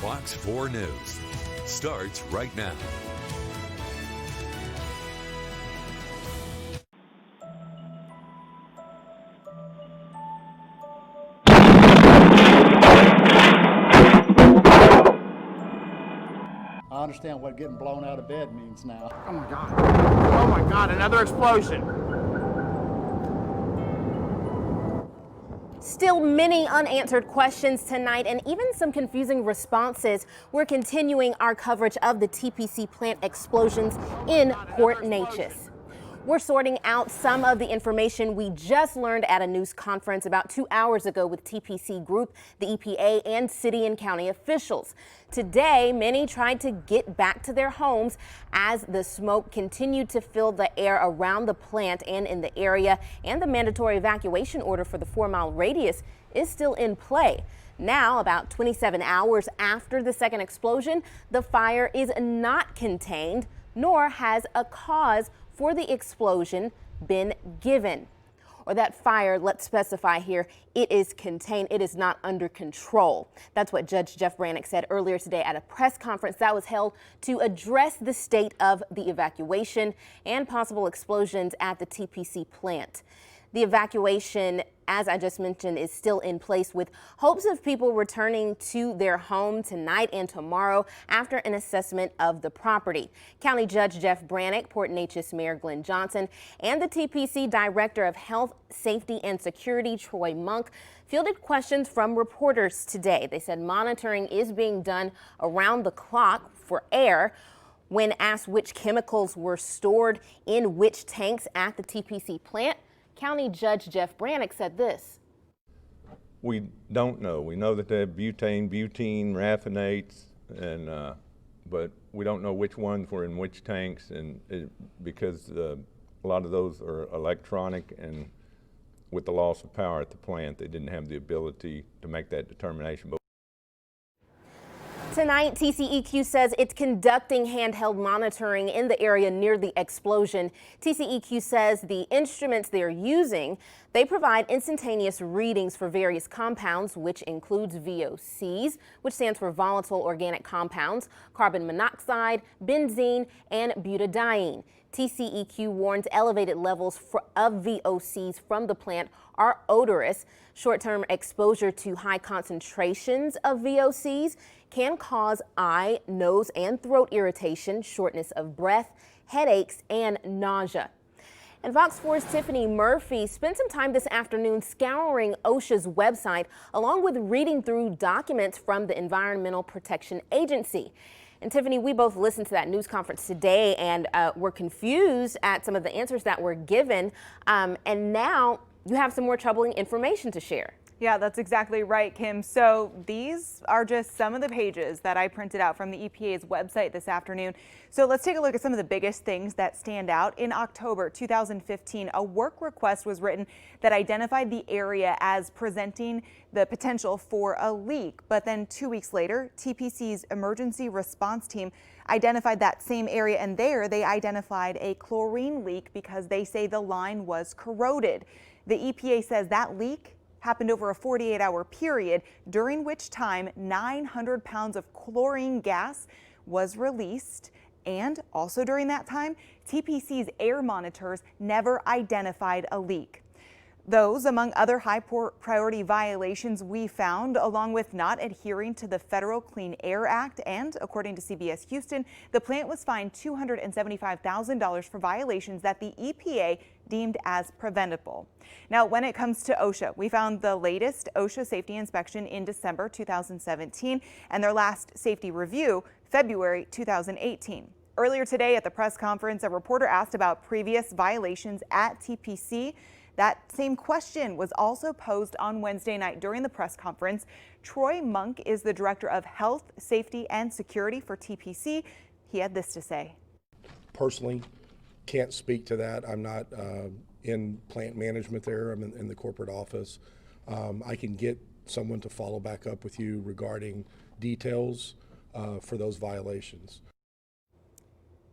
Fox 4 News starts right now. I understand what getting blown out of bed means now. Oh my God. Oh my God, another explosion. Still many unanswered questions tonight and even some confusing responses. We're continuing our coverage of the TPC plant explosions in Port Neches. We're sorting out some of the information we just learned at a news conference about 2 hours ago with TPC Group, the EPA, and city and county officials. Today, many tried to get back to their homes as the smoke continued to fill the air around the plant and in the area, and the mandatory evacuation order for the 4-mile radius is still in play. Now, about 27 hours after the second explosion, the fire is not contained, nor has a cause for the explosion been given. Or that fire, let's specify here, it is contained, it is not under control. That's what Judge Jeff Brannick said earlier today at a press conference that was held to address the state of the evacuation and possible explosions at the TPC plant. The evacuation, as I just mentioned, is still in place with hopes of people returning to their home tonight and tomorrow after an assessment of the property. County Judge Jeff Brannick, Port Neches Mayor Glenn Johnson, and the TPC Director of Health, Safety, and Security, Troy Monk, fielded questions from reporters today. They said monitoring is being done around the clock for air. When asked which chemicals were stored in which tanks at the TPC plant, County Judge Jeff Brannick said this. We don't know. We know that they have butane, raffinates, and but we don't know which ones were in which tanks, and because a lot of those are electronic, and with the loss of power at the plant, they didn't have the ability to make that determination. But tonight, TCEQ says it's conducting handheld monitoring in the area near the explosion. TCEQ says the instruments they're using, they provide instantaneous readings for various compounds, which includes VOCs, which stands for volatile organic compounds, carbon monoxide, benzene, and butadiene. TCEQ warns elevated levels of VOCs from the plant are odorous. Short-term exposure to high concentrations of VOCs can cause eye, nose, and throat irritation, shortness of breath, headaches, and nausea. And Fox 4's Tiffany Murphy spent some time this afternoon scouring OSHA's website, along with reading through documents from the Environmental Protection Agency. And Tiffany, we both listened to that news conference today and were confused at some of the answers that were given. And now you have some more troubling information to share. Yeah, that's exactly right, Kim. So these are just some of the pages that I printed out from the EPA's website this afternoon. So let's take a look at some of the biggest things that stand out. In October 2015, a work request was written that identified the area as presenting the potential for a leak. But then 2 weeks later, TPC's emergency response team identified that same area, and there they identified a chlorine leak because they say the line was corroded. The EPA says that leak happened over a 48-hour period, during which time 900 pounds of chlorine gas was released. And also during that time, TPC's air monitors never identified a leak. Those, among other high priority violations we found, along with not adhering to the Federal Clean Air Act, and according to CBS Houston, the plant was fined $275,000 for violations that the EPA deemed as preventable. Now, when it comes to OSHA, we found the latest OSHA safety inspection in December 2017 and their last safety review, February 2018. Earlier today at the press conference, a reporter asked about previous violations at TPC. That same question was also posed on Wednesday night during the press conference. Troy Monk is the Director of Health, Safety, and Security for TPC. He had this to say. Personally, can't speak to that. I'm not in plant management there. I'm in the corporate office. I can get someone to follow back up with you regarding details for those violations.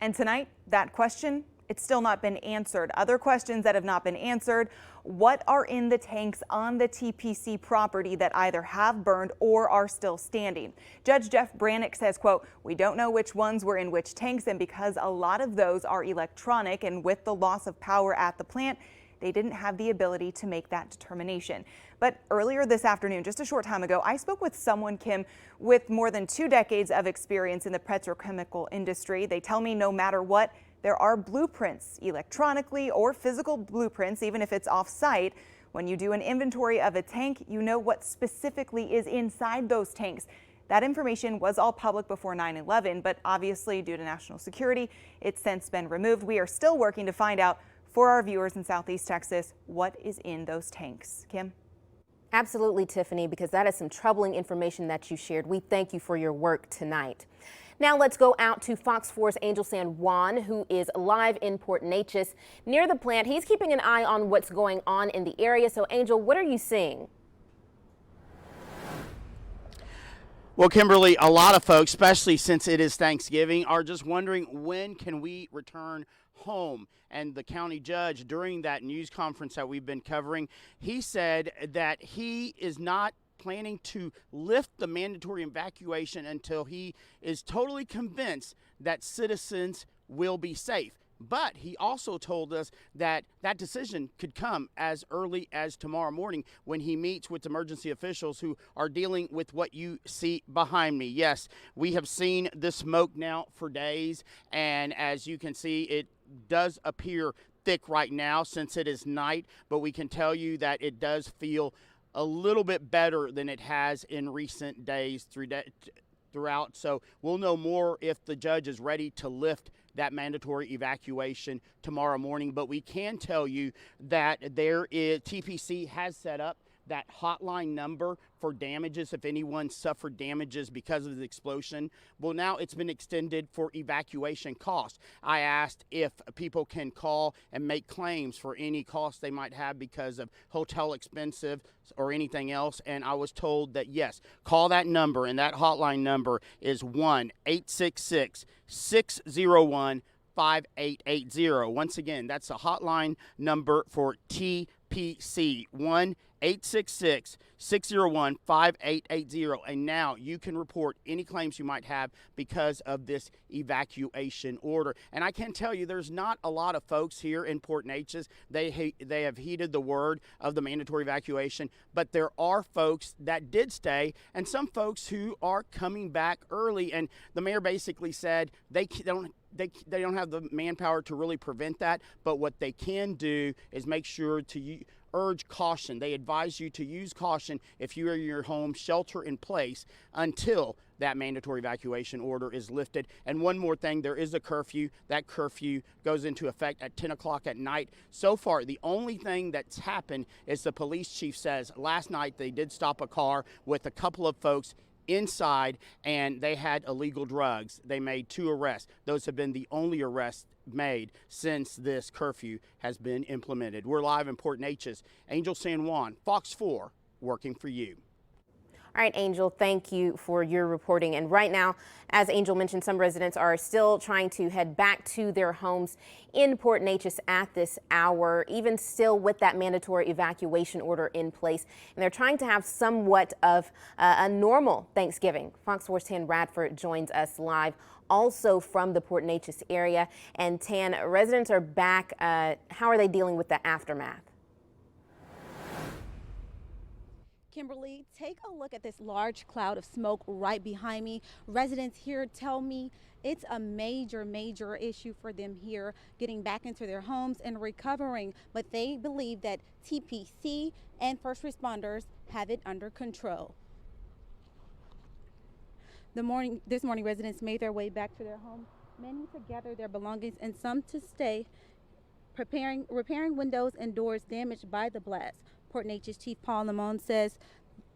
And tonight, that question It's still not been answered. Other questions that have not been answered: what are in the tanks on the TPC property that either have burned or are still standing? Judge Jeff Brannick says, quote, "We don't know which ones were in which tanks, and because a lot of those are electronic, and with the loss of power at the plant, they didn't have the ability to make that determination." But earlier this afternoon, just a short time ago, I spoke with someone, Kim, with more than 2 decades of experience in the petrochemical industry. They tell me no matter what, there are blueprints, electronically or physical blueprints, even if it's off-site. When you do an inventory of a tank, you know what specifically is inside those tanks. That information was all public before 9/11, but obviously due to national security, it's since been removed. We are still working to find out for our viewers in Southeast Texas what is in those tanks. Kim? Absolutely, Tiffany, because that is some troubling information that you shared. We thank you for your work tonight. Now let's go out to Fox 4's Angel San Juan, who is live in Port Neches near the plant. He's keeping an eye on what's going on in the area. So, Angel, what are you seeing? Well, Kimberly, a lot of folks, especially since it is Thanksgiving, are just wondering, when can we return home? And the county judge, during that news conference that we've been covering, he said that he is not planning to lift the mandatory evacuation until he is totally convinced that citizens will be safe. But he also told us that that decision could come as early as tomorrow morning when he meets with emergency officials who are dealing with what you see behind me. Yes, we have seen the smoke now for days, and as you can see, it does appear thick right now since it is night, but we can tell you that it does feel a little bit better than it has in recent days throughout. So we'll know more if the judge is ready to lift that mandatory evacuation tomorrow morning. But we can tell you that TPC has set up that hotline number for damages if anyone suffered damages because of the explosion. Well, now it's been extended for evacuation costs. I asked if people can call and make claims for any costs they might have because of hotel expenses or anything else, and I was told that yes, call that number, and that hotline number is 1-866-601-5880. Once again, that's a hotline number for TPC, 1-866-601-5880. And now you can report any claims you might have because of this evacuation order. And I can tell you, there's not a lot of folks here in Port Neches. They have heeded the word of the mandatory evacuation, but there are folks that did stay and some folks who are coming back early. And the mayor basically said they don't have the manpower to really prevent that, but what they can do is make sure to urge caution. They advise you to use caution if you are in your home, shelter in place until that mandatory evacuation order is lifted. And one more thing, there is a curfew. That curfew goes into effect at 10 o'clock at night. So far, the only thing that's happened is the police chief says last night they did stop a car with a couple of folks inside, and they had illegal drugs. They made 2 arrests. Those have been the only arrests made since this curfew has been implemented. We're live in Port Neches. Angel San Juan, Fox 4, working for you. All right, Angel, thank you for your reporting. And right now, as Angel mentioned, some residents are still trying to head back to their homes in Port Neches at this hour, even still with that mandatory evacuation order in place. And they're trying to have somewhat of a normal Thanksgiving. Fox 4's Tan Radford joins us live, also from the Port Neches area. And Tan, residents are back. How are they dealing with the aftermath? Kimberly, take a look at this large cloud of smoke right behind me. Residents here tell me it's a major issue for them here getting back into their homes and recovering, but they believe that TPC and first responders have it under control. This morning, residents made their way back to their homes, many to gather their belongings and some to stay, repairing windows and doors damaged by the blast. Port Neches Chief Paul Lamone says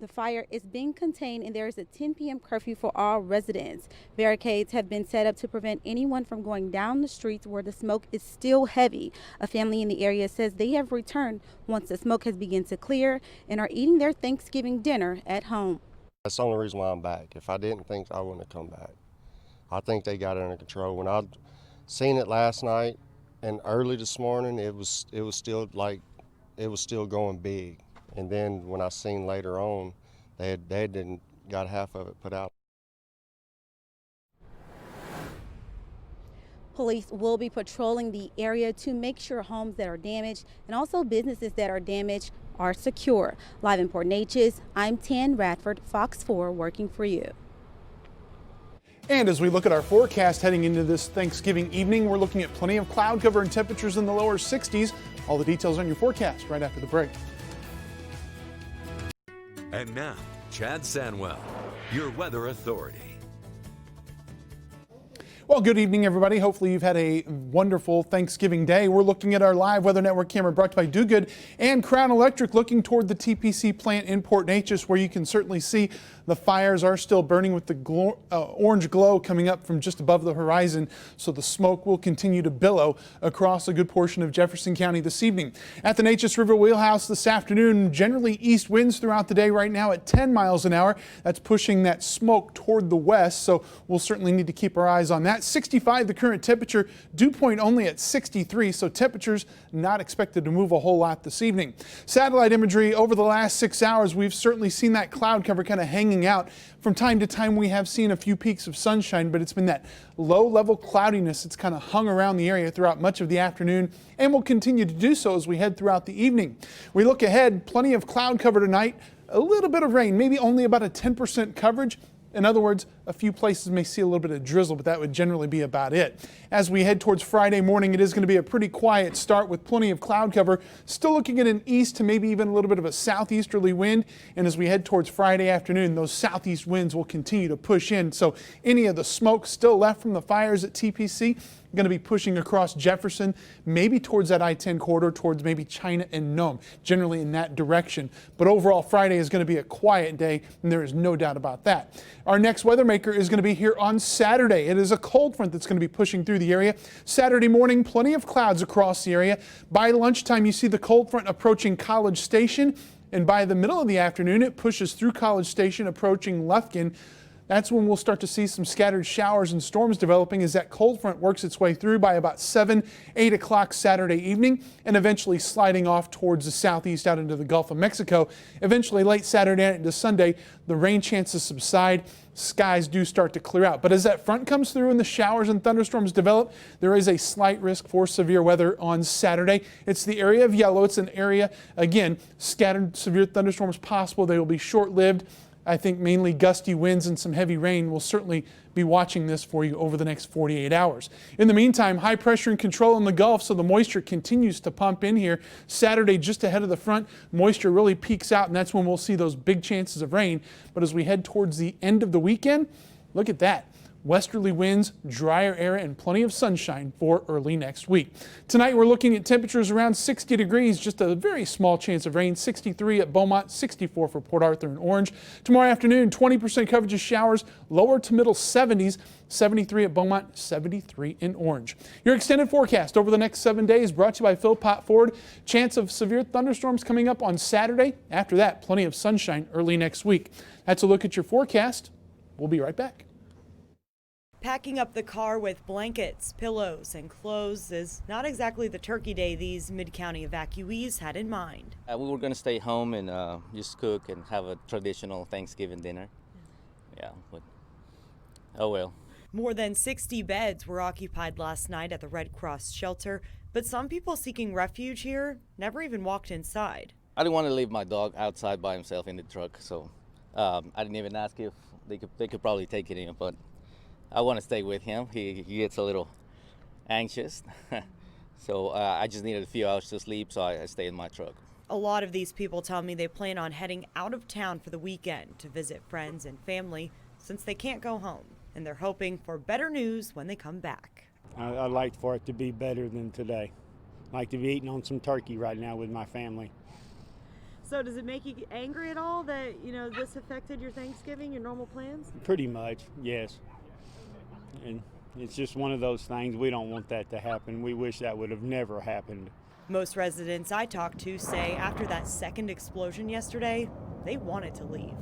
the fire is being contained and there is a 10 p.m. curfew for all residents. Barricades have been set up to prevent anyone from going down the streets where the smoke is still heavy. A family in the area says they have returned once the smoke has begun to clear and are eating their Thanksgiving dinner at home. That's the only reason why I'm back. If I didn't think, I wouldn't have come back. I think they got it under control. When I seen it last night, And early this morning, it was still going big. And then when I seen later on, they didn't got half of it put out. Police will be patrolling the area to make sure homes that are damaged and also businesses that are damaged are secure. Live in Port Neches, I'm Tan Radford, Fox 4, working for you. And as we look at our forecast heading into this Thanksgiving evening, we're looking at plenty of cloud cover and temperatures in the lower 60s. All the details on your forecast right after the break. And now, Chad Sanwell, your weather authority. Well, good evening, everybody. Hopefully you've had a wonderful Thanksgiving day. We're looking at our live Weather Network camera brought to you by Do Good and Crown Electric, looking toward the TPC plant in Port Neches, where you can certainly see the fires are still burning with the orange glow coming up from just above the horizon. So the smoke will continue to billow across a good portion of Jefferson County this evening. At the Neches River Wheelhouse this afternoon, generally east winds throughout the day right now at 10 miles an hour. That's pushing that smoke toward the west. So we'll certainly need to keep our eyes on that. 65 the current temperature, dew point only at 63, so temperatures not expected to move a whole lot this evening. Satellite imagery over the last 6 hours, we've certainly seen that cloud cover kind of hanging out. From time to time we have seen a few peaks of sunshine, but it's been that low level cloudiness that's kind of hung around the area throughout much of the afternoon and will continue to do so as we head throughout the evening. We look ahead, plenty of cloud cover tonight, a little bit of rain, maybe only about a 10% coverage. In other words, a few places may see a little bit of drizzle, but that would generally be about it. As we head towards Friday morning, it is going to be a pretty quiet start with plenty of cloud cover. Still looking at an east to maybe even a little bit of a southeasterly wind. And as we head towards Friday afternoon, those southeast winds will continue to push in. So any of the smoke still left from the fires at TPC going to be pushing across Jefferson, maybe towards that I-10 corridor, towards maybe China and Nome, generally in that direction. But overall, Friday is going to be a quiet day, and there is no doubt about that. Our next weather maker is going to be here on Saturday. It is a cold front that's going to be pushing through the area. Saturday morning, plenty of clouds across the area. By lunchtime, you see the cold front approaching College Station, and by the middle of the afternoon, it pushes through College Station, approaching Lufkin. That's when we'll start to see some scattered showers and storms developing as that cold front works its way through by about 7, 8 o'clock Saturday evening and eventually sliding off towards the southeast out into the Gulf of Mexico. Eventually late Saturday night into Sunday, the rain chances subside. Skies do start to clear out. But as that front comes through and the showers and thunderstorms develop, there is a slight risk for severe weather on Saturday. It's the area of yellow. It's an area, again, scattered severe thunderstorms possible. They will be short-lived. I think mainly gusty winds and some heavy rain. Will certainly be watching this for you over the next 48 hours. In the meantime, high pressure and control in the Gulf, so the moisture continues to pump in here. Saturday, just ahead of the front, moisture really peaks out, and that's when we'll see those big chances of rain. But as we head towards the end of the weekend, look at that. Westerly winds, drier air, and plenty of sunshine for early next week. Tonight we're looking at temperatures around 60 degrees, just a very small chance of rain, 63 at Beaumont, 64 for Port Arthur and Orange. Tomorrow afternoon, 20% coverage of showers, lower to middle 70s, 73 at Beaumont, 73 in Orange. Your extended forecast over the next 7 days brought to you by Philpott Ford. Chance of severe thunderstorms coming up on Saturday. After that, plenty of sunshine early next week. That's a look at your forecast. We'll be right back. Packing up the car with blankets, pillows, and clothes is not exactly the turkey day these mid-county evacuees had in mind. We were going to stay home and just cook and have a traditional Thanksgiving dinner. Yeah, but oh well. More than 60 beds were occupied last night at the Red Cross shelter, but some people seeking refuge here never even walked inside. I didn't want to leave my dog outside by himself in the truck, so I didn't even ask if they could probably take it in, but I want to stay with him. He gets a little anxious. So I just needed a few hours to sleep, so I stayed in my truck. A lot of these people tell me they plan on heading out of town for the weekend to visit friends and family since they can't go home. And they're hoping for better news when they come back. I'd like for it to be better than today. I'd like to be eating on some turkey right now with my family. So does it make you angry at all that, this affected your Thanksgiving, your normal plans? Pretty much, yes. And it's just one of those things. We don't want that to happen. We wish that would have never happened. Most residents I talked to say after that second explosion yesterday, they wanted to leave.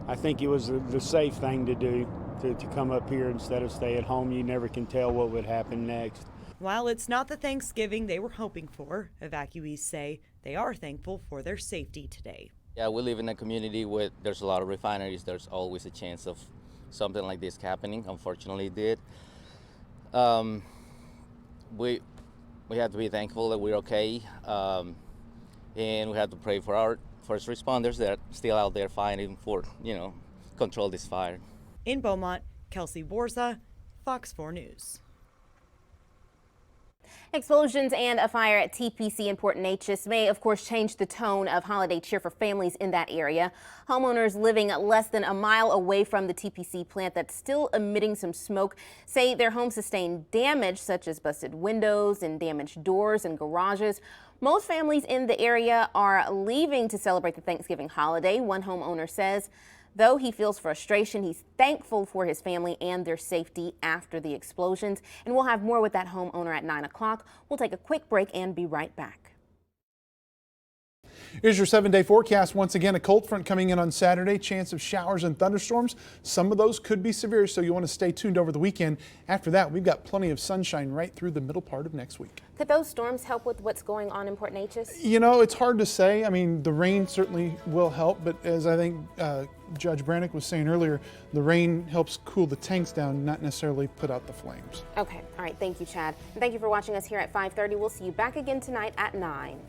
I think it was the safe thing to do, to come up here instead of stay at home. You never can tell what would happen next. While it's not the Thanksgiving they were hoping for, evacuees say they are thankful for their safety today. Yeah, we live in a community where there's a lot of refineries. There's always a chance of something like this happening. Unfortunately, it did. We have to be thankful that we're okay, and we have to pray for our first responders that are still out there fighting for, control this fire. In Beaumont, Kelsey Borza, Fox 4 News. Explosions and a fire at TPC in Port Neches may, of course, change the tone of holiday cheer for families in that area. Homeowners living less than a mile away from the TPC plant that's still emitting some smoke say their homes sustained damage, such as busted windows and damaged doors and garages. Most families in the area are leaving to celebrate the Thanksgiving holiday. One homeowner says, though he feels frustration, he's thankful for his family and their safety after the explosions. And we'll have more with that homeowner at 9 o'clock. We'll take a quick break and be right back. Here's your 7-day forecast. Once again, a cold front coming in on Saturday. Chance of showers and thunderstorms. Some of those could be severe, so you want to stay tuned over the weekend. After that, we've got plenty of sunshine right through the middle part of next week. Could those storms help with what's going on in Port Neches? It's hard to say. I mean, the rain certainly will help, but as I think Judge Brannick was saying earlier, the rain helps cool the tanks down, not necessarily put out the flames. Okay. All right. Thank you, Chad. And thank you for watching us here at 5:30. We'll see you back again tonight at 9.